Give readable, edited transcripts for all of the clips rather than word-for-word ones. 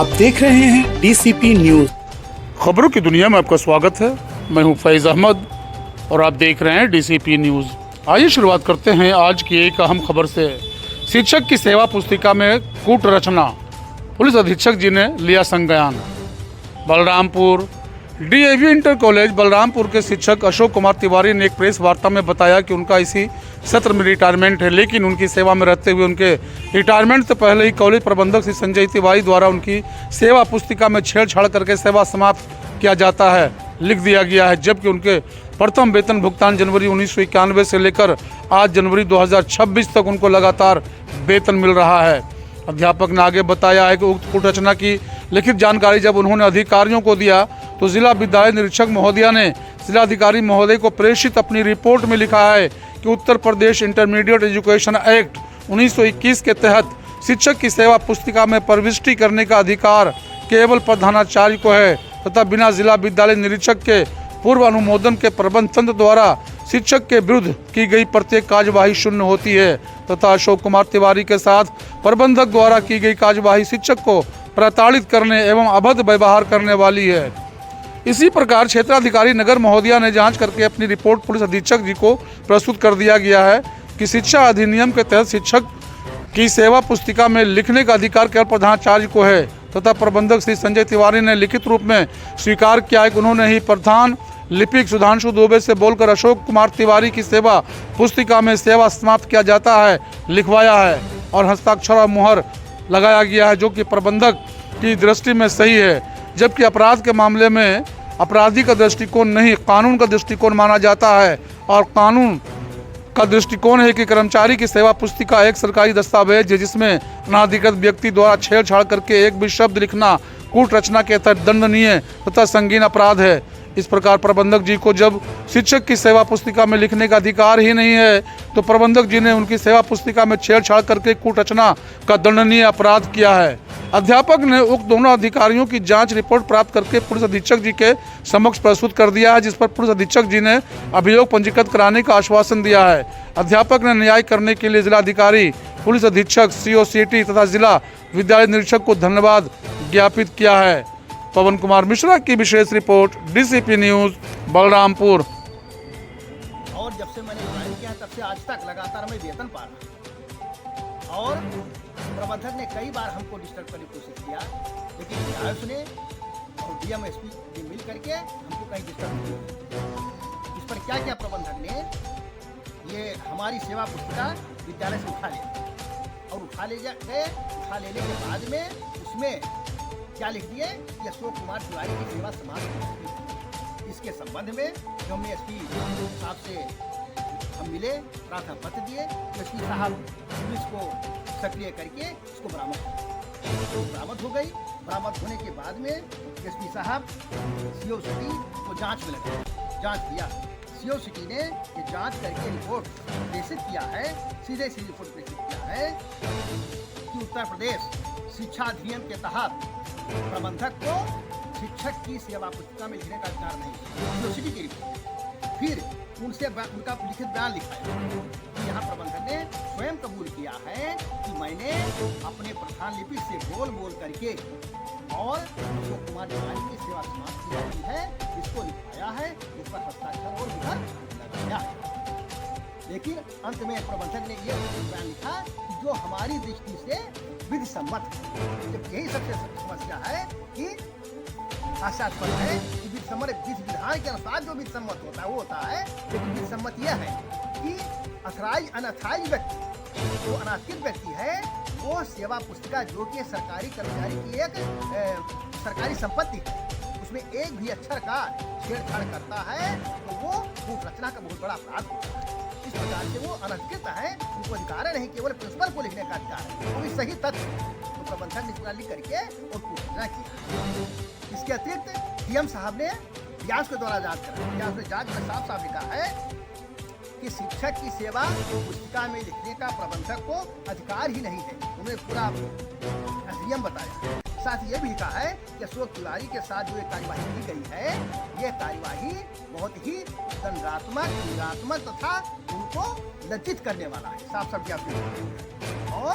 आप देख रहे हैं डीसीपी न्यूज। खबरों की दुनिया में आपका स्वागत है। मैं हूं फैज अहमद और आप देख रहे हैं डीसीपी न्यूज। आइए शुरुआत करते हैं आज की एक अहम खबर से। शिक्षक की सेवा पुस्तिका में कूट रचना, पुलिस अधीक्षक जी ने लिया संज्ञान। Balrampur DAV inter college Balrampur के शिक्षक अशोक कुमार तिवारी ने एक प्रेस वार्ता में बताया कि उनका इसी सत्र में रिटायरमेंट है, लेकिन उनकी सेवा में रहते हुए उनके रिटायरमेंट से पहले ही कॉलेज प्रबंधक श्री संजय तिवारी द्वारा उनकी सेवा पुस्तिका में छेड़छाड़ करके सेवा समाप्त किया जाता है लिख दिया गया है, जबकि उनके प्रथम वेतन भुगतान जनवरी 1991 से लेकर आज जनवरी 2026 तक उनको लगातार वेतन मिल रहा है। अध्यापक ने आगे बताया है कि उक्त कूट रचना की लिखित जानकारी जब उन्होंने अधिकारियों को दिया तो जिला विद्यालय निरीक्षक महोदया ने जिलाधिकारी महोदय को प्रेषित अपनी रिपोर्ट में लिखा है कि Uttar Pradesh intermediate education act 1921 के तहत शिक्षक की सेवा पुस्तिका में प्रविष्टि करने का अधिकार केवल प्रधानाचार्य को है तथा बिना जिला विद्यालय निरीक्षक के पूर्व अनुमोदन के प्रबंध तंत्र द्वारा शिक्षक के विरुद्ध की गई प्रत्येक कार्यवाही शून्य होती है तथा अशोक कुमार तिवारी के साथ प्रबंधक द्वारा की गई कार्यवाही शिक्षक को प्रताड़ित करने एवं अभद्र व्यवहार करने वाली है। इसी प्रकार क्षेत्राधिकारी नगर महोदया ने जांच करके अपनी रिपोर्ट पुलिस अधीक्षक जी को प्रस्तुत कर दिया गया है कि शिक्षा अधिनियम के तहत शिक्षक की सेवा पुस्तिका में लिखने का अधिकार केवल प्रधानाचार्य को है तथा प्रबंधक श्री संजय तिवारी ने लिखित रूप में स्वीकार किया है कि उन्होंने ही प्रधान लिपिक सुधांशु दुबे से बोलकर अशोक कुमार तिवारी की सेवा पुस्तिका में सेवा समाप्त किया जाता है लिखवाया है और हस्ताक्षर और मुहर लगाया गया है, जो कि प्रबंधक की दृष्टि में सही है, जबकि अपराध के मामले में अपराधी का दृष्टिकोण नहीं कानून का दृष्टिकोण माना जाता है और कानून का दृष्टिकोण है कि कर्मचारी की सेवा पुस्तिका एक सरकारी दस्तावेज है जिसमें अनाधिकृत व्यक्ति द्वारा छेड़छाड़ करके एक भी शब्द लिखना कूट रचना के तहत दंडनीय तथा संगीन अपराध है। इस प्रकार प्रबंधक जी को जब शिक्षक की सेवा पुस्तिका में लिखने का अधिकार ही नहीं है तो प्रबंधक जी ने उनकी सेवा पुस्तिका में छेड़छाड़ करके कूट रचना का दंडनीय अपराध किया है। अध्यापक ने उक्त दोनों अधिकारियों की जांच रिपोर्ट प्राप्त करके पुलिस अधीक्षक जी के समक्ष प्रस्तुत कर दिया है, जिस पर पुलिस अधीक्षक जी ने अभियोग पंजीकृत कराने का आश्वासन दिया है। अध्यापक ने न्याय करने के लिए जिलाधिकारी, पुलिस अधीक्षक, सीओसीटी तथा जिला विद्यालय निरीक्षक को धन्यवाद ज्ञापित किया है। पवन कुमार मिश्रा की विशेष रिपोर्ट, डीसीपी न्यूज बलरामपुर। और जब से मैंने ज्वाइन किया तब से आज तक लगातार मैं वेतन पा रहा और प्रबंधक ने कई बार हमको डिस्टर्ब करने की कोशिश किया, लेकिन आयुष ने और डीएम एसपी मिल करके हमको कहीं डिस्टर्ब नहीं किया। इस पर क्या किया प्रबंधक ने, ये हमारी सेवा पुस्तिका विद्यालय से उठा लिया और उठा लेने के बाद में उसमें क्या लिख दिए कि अशोक कुमार तिवारी की सेवा समाप्त हो गई। इसके संबंध में जो हमने एसपी साहब से हम मिले, प्रार्थना पत्र दिए, एसपी साहब पुलिस को सक्रिय करके इसको बरामद हो गई। बरामद होने के बाद में एसपी साहब सीओसीटी को जांच में लगे, जांच किया। सीओसीटी ने ये जांच करके रिपोर्ट प्रेषित किया है, सीधे रिपोर्ट प्रेषित किया है कि उत्तर प्रदेश शिक्षा अधिनियम के तहत प्रबंधक को शिक्षक की सेवा पुस्तिका में लिखने का अधिकार नहीं। यूनिवर्सिटी की रिपोर्ट फिर उनसे उनका लिखित बयान लिखा है कि यहाँ प्रबंधक ने स्वयं कबूल किया है कि मैंने अपने प्रधान लिपिक से बोल करके और अशोक कुमार तिवारी की सेवा समाप्त की जाती है, इसको लिखवाया है, उस पर हस्ताक्षर और मुहर लगाया। लेकिन अंत में प्रबंधक ने ये बयान लिखा कि जो हमारी दृष्टि से विधि सम्मत है। जब यही सबसे समस्या है कि आशास्पद है कि विधि सम्मत जिस विधान के अनुसार जो विधि सम्मत होता है वो होता है, लेकिन विधि सम्मत यह है कि अनाथराइज व्यक्ति, जो अनाथित व्यक्ति है, वो सेवा पुस्तिका जो कि सरकारी कर्मचारी की एक सरकारी संपत्ति है, उसमें एक भी अक्षर का छेड़छाड़ करता है तो वो कूट रचना का बहुत बड़ा अपराध होता है। इस प्रकार से वो अनधिकृत है, उनको अधिकार नहीं, केवल प्रिंसिपल को लिखने का अधिकार है, वो भी सही तथ्य तो प्रबंधक ने पूरा लिख करके और कूट रचना किया। इसके अतिरिक्त डीएम साहब ने व्यास के द्वारा जांच करा, व्यास ने जांच में साफ साफ लिखा है कि शिक्षक की सेवा पुस्तिका में लिखने का प्रबंधक को अधिकार ही नहीं है, उन्हें पूरा अधिनियम बताया। साथ ये भी लिखा है कि अशोक तिवारी के साथ जो ये कार्यवाही की गई है, ये कार्यवाही बहुत ही दंडात्मक तथा उनको लज्जित करने वाला है, साफ साफ ज्ञापित। और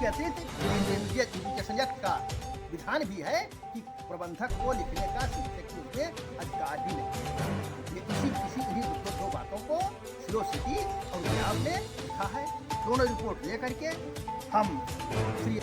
इसके अतिरिक्त एजुकेशन एक्ट का विधान भी है कि प्रबंधक को लिखने का शिक्षक के रूप में अधिकार भी नहीं है। ये इन्हीं दो बातों को सिरो सिटी और गुलाब ने लिखा है। दोनों रिपोर्ट लेकर के हम श्री